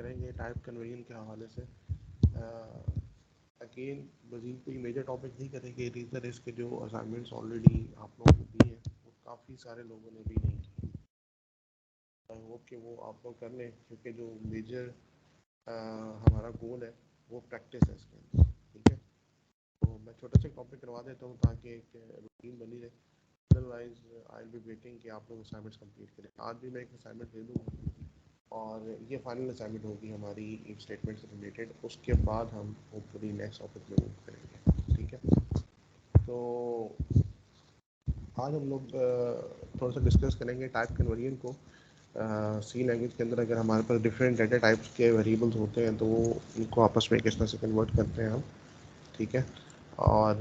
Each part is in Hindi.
करेंगे टाइप कन्वर्जन के हवाले से। अगेन मजीद कोई मेजर टॉपिक नहीं करेंगे, रीज़न इसके जो असाइनमेंट्स ऑलरेडी आप लोगों को दिए हैं वो काफ़ी सारे लोगों ने भी नहीं किए। आई होप कि वो आप लोग कर लें, क्योंकि जो मेजर हमारा गोल है वो प्रैक्टिस है इसके अंदर। ठीक है, तो मैं छोटा सा टॉपिक करवा देता हूँ ताकि एक रूटीन बनी रहे। Otherwise I will be waiting कि आप लोग असाइनमेंट्स कंप्लीट करें। आज भी मैं एक असाइनमेंट दे दूँगा और ये फाइनल असाइनमेंट होगी हमारी इफ स्टेटमेंट से रिलेटेड। उसके बाद हम होपफुली नेक्स्ट टॉपिक में मूव करेंगे। ठीक है, तो आज हम लोग थोड़ा सा डिस्कस करेंगे टाइप कन्वर्जन को। सी लैंग्वेज के अंदर अगर हमारे पास डिफरेंट डेटा टाइप्स के वेरिएबल्स होते हैं तो उनको आपस में किस तरह से कन्वर्ट करते हैं हम। ठीक है, और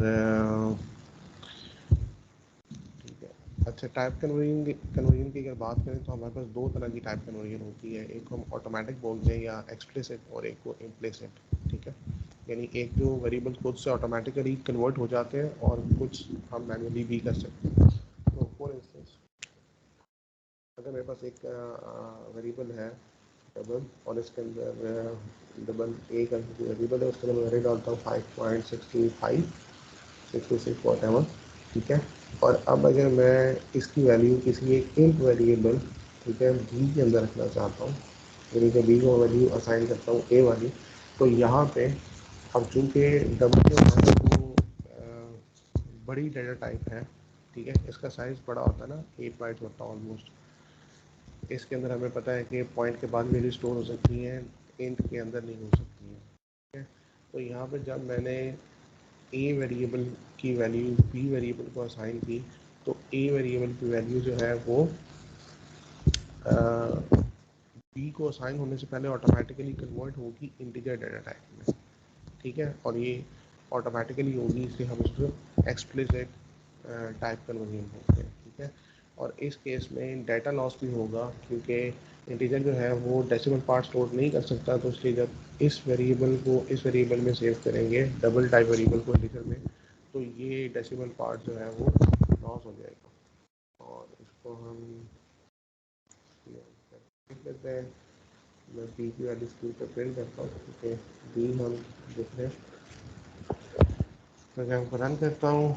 ठीक है, अच्छा, टाइप कन्वर्जन की अगर बात करें तो हमारे पास दो तरह की टाइप कन्वर्जन होती है। एक हम ऑटोमेटिक बोलते हैं या एक्सप्लिसिट, और एक को इम्प्लिसिट। ठीक है, यानी एक जो वेरिएबल खुद से ऑटोमेटिकली कन्वर्ट हो जाते हैं और कुछ हम मैनुअली भी कर सकते हैं। तो फॉर इंस्टेंस अगर मेरे पास एक वेरिएबल है डबल, और इसके अंदर डबल ए का वेरिएबल है, उसके अंदर मैं डालता हूँ 5.65 66 वॉट। ठीक है, और अब अगर मैं इसकी वैल्यू किसी एक इंट वेरिएबल, ठीक है, बी के अंदर रखना चाहता हूँ, यानी कि बी को वैल्यू असाइन करता हूँ ए वाली, तो यहाँ पे अब चूँकि डबल जो है वो बड़ी डेटा टाइप है। ठीक है, इसका साइज़ बड़ा होता है ना, 8 बाइट्स होता है ऑलमोस्ट। इसके अंदर हमें पता है कि पॉइंट के बाद वैल्यू स्टोर हो सकती हैं, इंट के अंदर नहीं हो सकती हैं। ठीक है, तो यहाँ पे जब मैंने ए वेरिएबल की वैल्यू बी वेरिएबल को असाइन की, तो ए वेरिएबल की वैल्यू जो है वो बी को असाइन होने से पहले ऑटोमेटिकली कन्वर्ट होगी इंटीजर डेटा टाइप में। ठीक है, और ये ऑटोमेटिकली होगी, इसलिए हम इसको एक्सप्लिसिट टाइप कन्वर्जन बोलते हैं। ठीक है, और इस केस में डेटा लॉस भी होगा, क्योंकि इंटीजर जो है वो डेसिमल पार्ट स्टोर नहीं कर सकता। तो इसलिए जब इस वेरिएबल को इस वेरिएबल में सेव करेंगे, डबल टाइप वेरिएबल को इंटीजर में, तो ये डेसिमल पार्ट जो है वो लॉस हो जाएगा। और इसको हम लिख लेते हैं। मैं बी की वैल्यू स्क्रीन पर प्रिंट करता हूँ, क्योंकि बी हम देख रहे हैं। मैं गेम को रन करता हूँ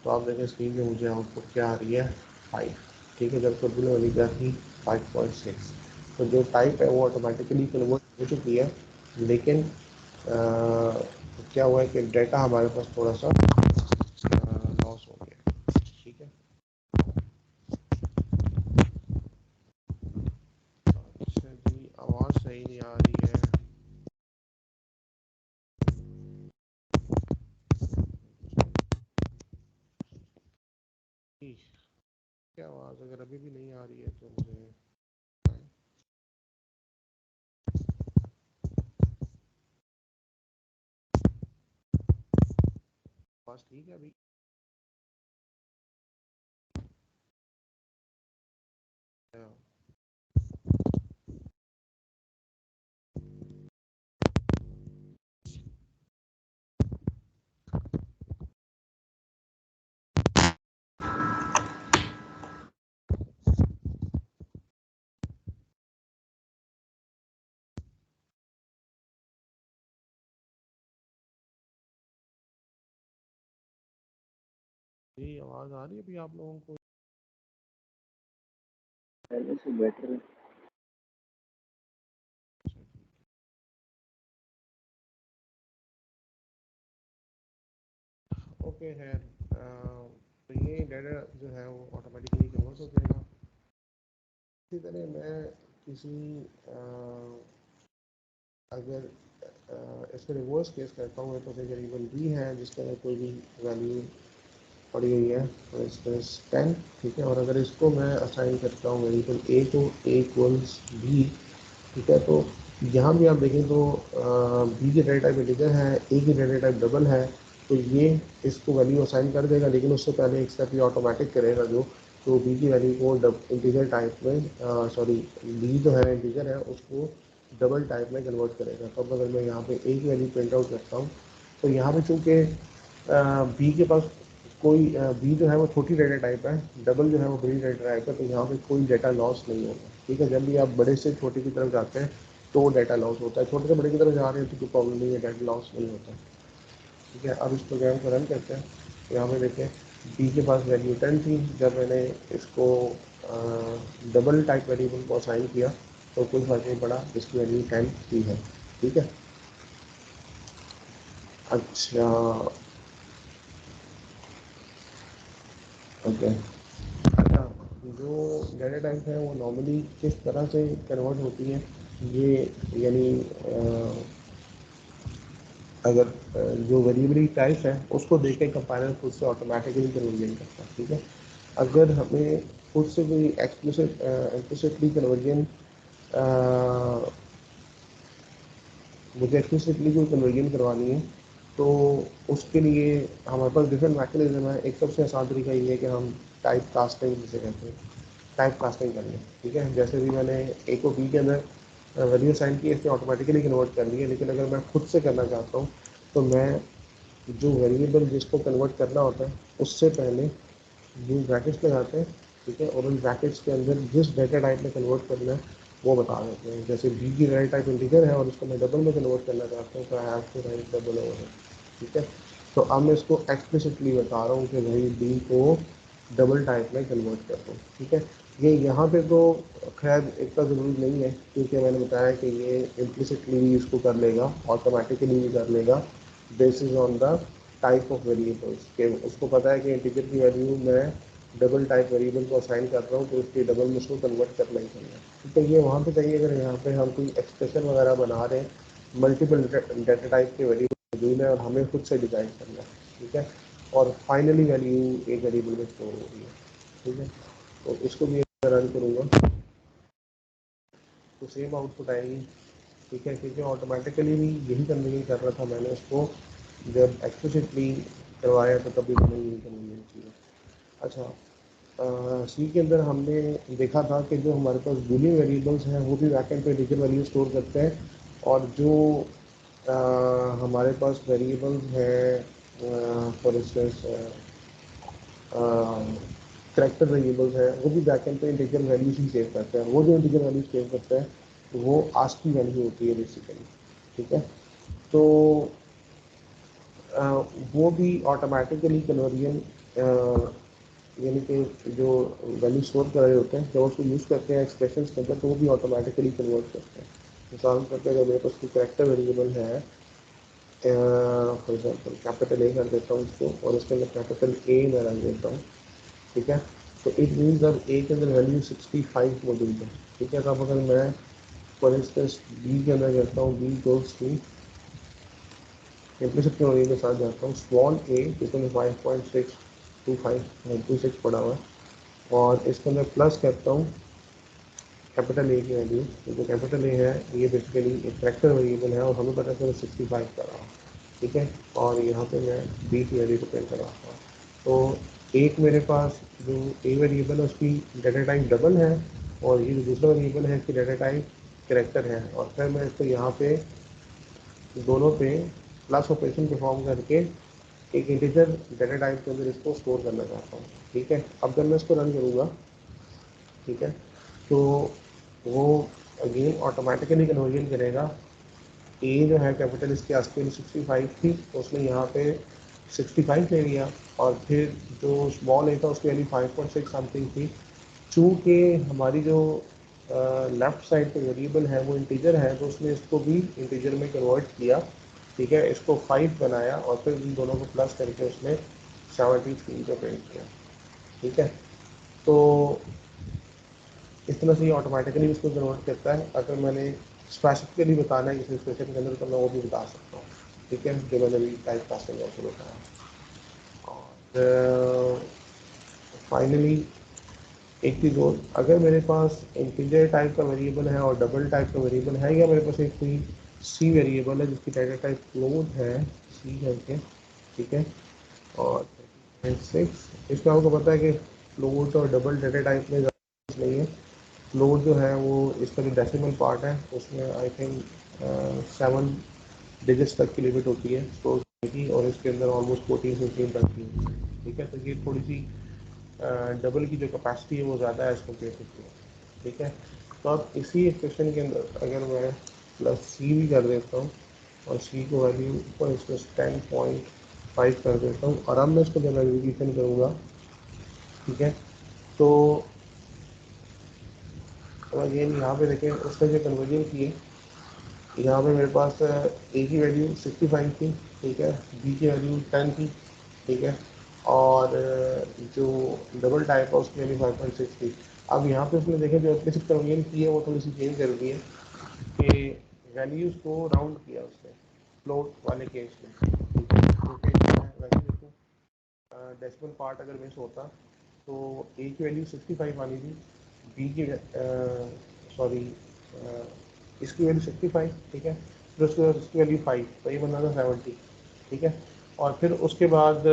तो आप देखें स्क्रीन में मुझे आउटपुट क्या आ रही है, 5। ठीक है, जब टर्बुल वाली क्या थी, 5.6। तो जो टाइप है वो ऑटोमेटिकली कन्वर्ट हो चुकी है, लेकिन क्या हुआ है कि डेटा हमारे पास थोड़ा सा लॉस हो गया। ठीक है, अच्छा जी, आवाज़ सही नहीं आ रही है। क्या आवाज़ अगर अभी भी नहीं आ रही है तो मुझे आवाज़ ठीक है अभी? जी, आवाज़ आ रही है अभी आप लोगों को? पहले से बेटर है। ओके है, तो ये डाटा जो है वो ऑटोमेटिकली कन्वर्ट हो जाएगा। इसी तरह मैं किसी अगर इसमें रिवर्स केस करता हूँ, तो एक वेरिएबल बी है जिसके अंदर कोई भी वैल्यू पड़ी हुई है, फॉर इंस्टेंस 10। ठीक है, और अगर इसको मैं असाइन करता हूँ वेरिएबल ए को, ए इक्वल्स बी। ठीक है, तो यहाँ भी आप देखें तो बी की डेटा टाइप इंटीजर है, ए की डेटा टाइप डबल है, तो ये इसको वैल्यू असाइन कर देगा, लेकिन उससे पहले एक स्टेप ये ऑटोमेटिक करेगा जो, तो बी की वैल्यू को इंटीजर टाइप में, सॉरी, बी जो है इंटीजर है उसको डबल टाइप में कन्वर्ट करेगा। तो अब अगर मैं यहाँ पे ए की वैल्यू प्रिंट आउट करता हूँ, तो यहाँ पे चूँकि बी के पास कोई बी जो है वो छोटी डेटा टाइप है, डबल जो है वो बड़ी डेटा टाइप है, तो यहाँ पे कोई डेटा लॉस नहीं होगा। ठीक है, जब भी आप बड़े से छोटे की तरफ जाते हैं तो डाटा लॉस होता है। छोटे से बड़े की तरफ जा रहे हैं तो कोई प्रॉब्लम नहीं है, डाटा लॉस नहीं होता। ठीक है, अब इस प्रोग्राम को रन करते हैं। यहाँ पे देखें बी के पास वैल्यू 10 थी, जब मैंने इसको डबल टाइप वेरिएबल को असाइन किया तो कोई फर्क नहीं पड़ा, इसकी वैल्यू 10 ही है। ठीक है, अच्छा ओके। अच्छा, जो डाटा टाइप है वो नॉर्मली किस तरह से कन्वर्ट होती है, ये यानी अगर जो वेरिएबल टाइप है उसको देख के कंपाइलर खुद से ऑटोमेटिकली कन्वर्जन करता है। ठीक है, अगर हमें खुद से कोई एक्सप्लिसिटली कन्वर्जन मुझे एक्सप्लिसिटली कोई कन्वर्जन करवानी है तो उसके लिए हमारे पास डिफरेंट मैकेनिज्म है। एक सबसे आसान तरीका ये है कि हम टाइप कास्टिंग जिसे कहते हैं, टाइप कास्टिंग कर लें। ठीक है, जैसे भी मैंने ए को बी के अंदर वैल्यू साइन की, इसने ऑटोमेटिकली कन्वर्ट कर लिया, लेकिन अगर मैं खुद से करना चाहता हूँ तो मैं जो वेरिएबल जिसको कन्वर्ट करना होता है उससे पहले ये ब्रैकेट्स लगाते हैं। ठीक है, और उन ब्रैकेट्स के अंदर जिस डाटा टाइप में कन्वर्ट करना है वो बता देते हैं। जैसे बी की डाटा टाइप इंटीजर है और उसको मैं डबल में कन्वर्ट करना चाहता हूँ तो I have to write double over है। ठीक है, तो अब मैं इसको एक्सप्लिसिटली बता रहा हूँ कि भाई बी को डबल टाइप में कन्वर्ट कर दो। ठीक है, ये यहाँ पे तो खैर इतना ज़रूरी नहीं है क्योंकि मैंने बताया कि ये इम्प्लिसिटली भी इसको कर लेगा, ऑटोमेटिकली भी कर लेगा, basis on the type of variables के उसको पता है कि इंटीजर की वैल्यू मैं डबल टाइप वेरिएबल को असाइन कर रहा हूँ तो उसके डबल में उसको कन्वर्ट करना ही करना है। ठीक है, ये वहाँ पे चाहिए अगर यहाँ पे हम कोई एक्सप्रेशन वगैरह बना रहे हैं, मल्टीपल डाटा टाइप के वेरिएबल मौजूद है और हमें खुद से डिजाइन करना है। ठीक है, और फाइनली वैल्यू एक वेरिएबल में स्टोर हो रही है। ठीक है, तो इसको भी रन करूँगा तो सेम आउटपुट आएगी। ठीक है, क्योंकि ऑटोमेटिकली भी यही कन्वीनियन कर रहा था मैंने उसको, जब एक्सप्लिसिटली करवाया तो तभी मैंने यही कन्वीनियन किया। अच्छा, सी के अंदर हमने देखा था कि जो हमारे पास बूलियन वेरिएबल्स हैं वो भी बैकएंड पे इंटीजर वैल्यू स्टोर करते हैं, और जो हमारे पास वेरिएबल्स हैं फॉर इंस्टेंस करेक्टर वेरिएबल्स है वो भी बैकएंड पे इंटीजर वैल्यूज ही सेव करते हैं। वो जो इंटीजर वैल्यू सेव करते हैं वो आस्की वैल्यू होती है बेसिकली। ठीक है, तो वो भी ऑटोमेटिकली कन्वर्जन यानी कि जो वैल्यू स्टोर कर रहे होते हैं जब उसको यूज़ करते हैं एक्सप्रेशन के अंदर तो वो भी ऑटोमेटिकली कन्वर्ट करते हैं। मिसाल करते हैं, अगर मेरे पास कोई करेक्टर वेरिएबल है, फॉर एग्जाम्पल कैपिटल ए कर देता हूँ इसको और इसके अंदर कैपिटल ए में रख देता हूँ। ठीक है, तो इट मीन्स अब ए के अंदर वैल्यू 65 मौजूद है। ठीक है, तो अब अगर मैं फॉर इंस्टेंस बी के अंदर करता हूँ, B goals to implicit memory के साथ जाता हूँ, स्मॉल ए जिसमें 5.625 पड़ा हुआ है, और इसके अंदर प्लस करता हूँ कैपिटल ए की वैल्यू। तो जो कैपिटल ए है ये बेसिकली एक करेक्टर वेरिएबल है और हमें पता चला 65 कर रहा हूँ। ठीक है, और यहाँ पे मैं बी की वैल्यू को प्रिंट करवाता हूँ। तो एक मेरे पास जो ए वेरिएबल है उसकी डाटा टाइप डबल है, और ये जो दूसरा वेरिएबल है इसकी डाटा टाइप करेक्टर है, और फिर मैं इसको यहाँ पे दोनों पे प्लस ऑपरेशन परफॉर्म करके एक इंटीजर डाटा टाइप के अंदर इसको स्टोर करना चाहता हूँ। ठीक है, अब जब मैं इसको रन करूँगा, ठीक है, तो वो अगेन ऑटोमेटिकली कन्वर्जन करेगा। ए जो है कैपिटल इसकी आस्की में 65 थी तो उसने यहाँ पे 65 ले लिया, और फिर जो स्मॉल ए था उसकी वैल्यू 5.6 समथिंग थी। चूँकि हमारी जो लेफ्ट साइड पे वेरिएबल है वो इंटीजर है तो उसने इसको भी इंटीजर में कन्वर्ट किया। ठीक है, इसको 5 बनाया और फिर इन दोनों को प्लस करके उसने 73 को प्रिंट किया। ठीक है, तो इस तरह से ये ऑटोमेटिकली इसको कन्वर्ट करता है। अगर मैंने स्पेसिफिकली बताना है किसी सिचुएशन के अंदर तो मैं वो भी बता सकता हूँ। ठीक है, जो मैंने अभी टाइप कास्टिंग का शुरू बताया। और फाइनली एक चीज़ और, अगर मेरे पास इंटीजर टाइप का वेरिएबल है और डबल टाइप का वेरिएबल है, या मेरे पास एक कोई सी वेरिएबल है जिसकी डाटा टाइप फ्लोट है सी करके। ठीक है, और 6 इसमें आपको पता है कि फ्लोट और डबल डाटा टाइप में ज़्यादा नहीं है। फ्लोट जो है वो इसका जो डेसिमल पार्ट है उसमें आई थिंक 7 डिजिट्स तक की लिमिट होती है स्टोर की, और इसके अंदर ऑलमोस्ट 14-15 तक की होती है। ठीक है, तो ये थोड़ी सी डबल की जो कैपेसिटी है वो ज़्यादा है एज कम्पेयर टू फ्लोट। ठीक है, तो अब इसी एक्सप्रेशन के अंदर अगर मैं प्लस सी भी कर देता हूँ और सी को वैल्यू को इसमें 10.5 कर देता हूँ और अब मैं इसको जब एग्जीक्यूशन करूँगा, ठीक है, तो अगेन यहाँ पे देखें उसने जो कन्वर्जन किए, यहाँ पे मेरे पास ए की वैल्यू 65 थी, ठीक है, बी की वैल्यू 10 थी, ठीक है, और जो डबल टाइप है उसकी वैल्यू 5.6 थी। अब यहाँ पे उसने देखें जो इम्प्लिसिट कन्वर्जन की है वो थोड़ी सी चेंज कर दी है कि वैल्यूज़ को राउंड किया उसने फ्लोट वाले केस में, ठीक है, क्योंकि वैसे देखो डेसिमल पार्ट अगर मिस होता तो ए की वैल्यू 65 आनी थी, बी की सॉरी इसकी वैल्यू 65, ठीक है, फिर उसके बाद इसकी वैल्यू 5, तो ये बना था 70, ठीक है, और फिर उसके बाद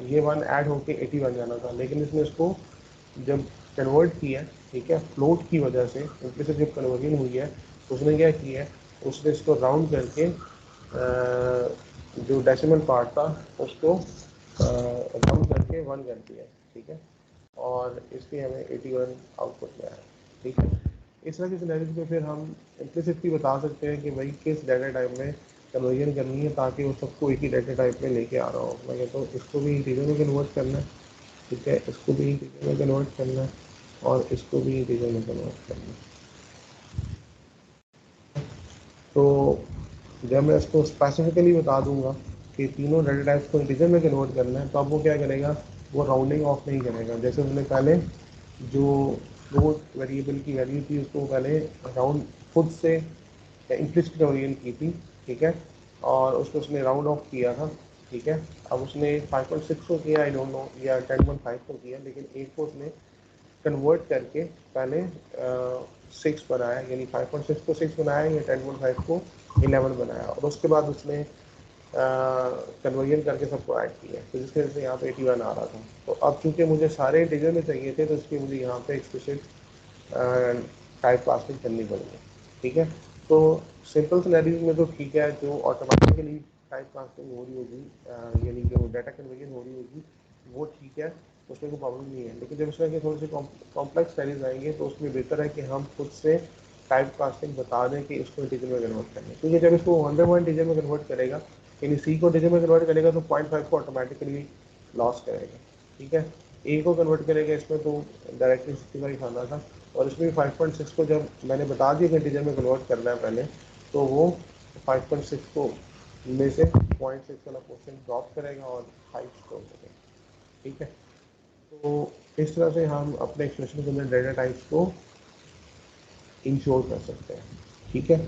ये वन ऐड होके 80 बन जाना था, लेकिन इसने इसको जब कन्वर्ट किया, ठीक है, फ्लोट की वजह से इम्प्लिसिट जब कन्वर्जन हुई है तो उसने क्या किया है, उसने इसको राउंड करके जो डेसिमल पार्ट था उसको राउंड करके 1 कर दिया, ठीक है, और इसलिए हमें 81 आउटपुट में आया, ठीक है। इस तरह के सिनेरियो में फिर हम इम्प्लिसिटली बता सकते हैं कि भाई किस डाटा टाइप में कन्वर्जन करनी है ताकि वो सबको एक ही डाटा टाइप में लेके आ रहा हो। मैं कहता हूँ इसको भी इंटीजर में कन्वर्ट करना है, ठीक है, इसको भी इंटीजर में कन्वर्ट करना है और इसको भी इंटीजर में कन्वर्ट करना है। तो जब मैं इसको स्पेसिफिकली बता दूंगा कि तीनों डाटा टाइप्स को इंटीजर में कन्वर्ट करना है तो अब वो क्या करेगा, वो राउंडिंग ऑफ नहीं करेगा। जैसे उसने पहले जो फ्लोट वेरिएबल की वैल्यू थी उसको पहले राउंड खुद से इम्प्लिसिट कन्वर्जन की थी, ठीक है, और उसको उसने राउंड ऑफ किया था, ठीक है। अब उसने 5.6 को किया, आई डोंट नो, या 10.5 को किया, लेकिन एक को उसने कन्वर्ट करके पहले 6 बनाया, यानी 5.6 को 6 बनाया या 10.5 को 11 बनाया और उसके बाद उसने कन्वर्जन करके सबको ऐड किया, तो जिसकी वजह से यहाँ पे 81 आ रहा था। तो अब चूंकि मुझे सारे इंटीजर में चाहिए थे तो इसलिए मुझे यहाँ पे एक्सप्लिसिट टाइप कास्टिंग करनी पड़ेगी, ठीक है। तो सिंपल सिनेरियोज में तो ठीक है, जो ऑटोमेटिकली टाइप कास्टिंग हो रही होगी यानी जो डाटा कन्वर्जन हो रही होगी वो ठीक है, उसमें कोई प्रॉब्लम नहीं है। लेकिन जब इसमें कि थोड़े से कॉम्प्लेक्स वैल्यूज आएंगे तो उसमें बेहतर है कि हम खुद से टाइप कास्टिंग बता दें कि इसको इंटीजर में कन्वर्ट करना है, क्योंकि जब इसको 100 इंटीजर में कन्वर्ट करेगा, यानी सी को इंटीजर में कन्वर्ट करेगा तो 0.5 को ऑटोमेटिकली लॉस करेगा, ठीक है। ए को कन्वर्ट करेगा इसमें तो डायरेक्टली 65 आना था और इसमें भी 5.6 को जब मैंने बता दिया कि इंटीजर में कन्वर्ट करना है पहले, तो वो 5.6 को में से 0.6 वाला क्वेश्चन ड्रॉप करेगा और 5 स्टोर करेगा, ठीक है। तो इस तरह से हम अपने एक्सप्रेशन के अंदर डेटा टाइप्स को इंश्योर कर सकते हैं, ठीक है।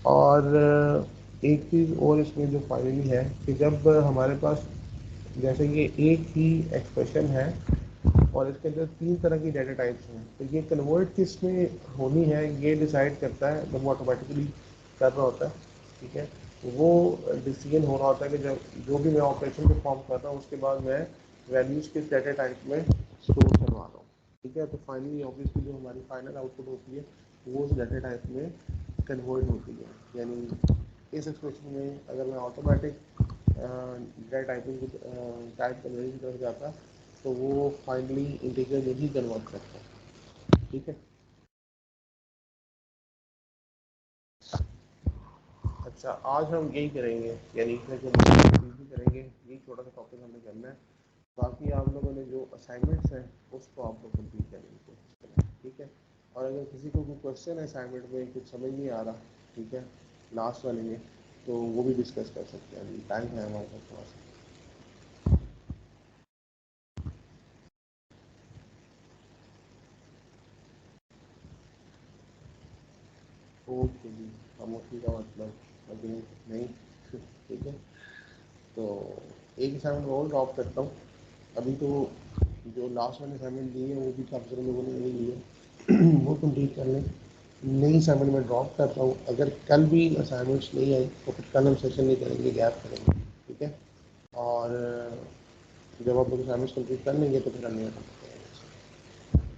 और एक चीज़ और इसमें जो फाइनली है कि जब हमारे पास जैसे ये एक ही एक्सप्रेशन है और इसके अंदर 3 तरह की डेटा टाइप्स हैं, तो ये कन्वर्ट किस में होनी है ये डिसाइड करता है जब वो ऑटोमेटिकली कर रहा होता है, ठीक है। वो डिसीजन हो रहा होता है कि जब जो भी मैं ऑपरेशन परफॉर्म कर रहा हूँ उसके बाद मैं वैल्यूज़ किस डेटा टाइप में स्टोर करवा रहा हूँ, ठीक है। तो फाइनली ऑब्वियसली जो हमारी फाइनल आउटपुट होती है वो उस डाटा टाइप में कन्वर्ट होती है, यानी इस एक्सप्रेशन में अगर मैं ऑटोमेटिक डेटा टाइपिंग की टाइप कन्वर्जन की तरफ जाता तो वो फाइनली इंटीजर में ही कन्वर्ट करता है, ठीक है। अच्छा, आज हम यही करेंगे, यानी इसमें जो भी करेंगे यही छोटा सा टॉपिक हमें करना है। बाकी आप लोगों ने जो असाइनमेंट्स हैं उसको आप लोग कंप्लीट करने की कोशिश करें, ठीक है। और अगर किसी को कोई क्वेश्चन है असाइनमेंट में कुछ समझ नहीं आ रहा, ठीक है, लास्ट वाले में, तो वो भी डिस्कस कर सकते हैं, अभी टाइम है हमारे पास थोड़ा सा। ओके जी, खामोशी का मतलब अभी नहीं, ठीक है। तो एक असाइनमेंट और ड्रॉप करता हूँ अभी, तो जो लास्ट वाले असाइनमेंट दिए हैं वो भी काफ़ी सारे लोगों ने नहीं लिए वो कंप्लीट कर लें। नई असाइनमेंट में ड्रॉप करता हूँ, अगर कल भी असाइनमेंट्स नहीं आई तो फिर कल हम सेशन नहीं करेंगे, गैप करेंगे, ठीक है। और जब आप लोग असाइनमेंट्स कंप्लीट कर लेंगे तो फिर अन्य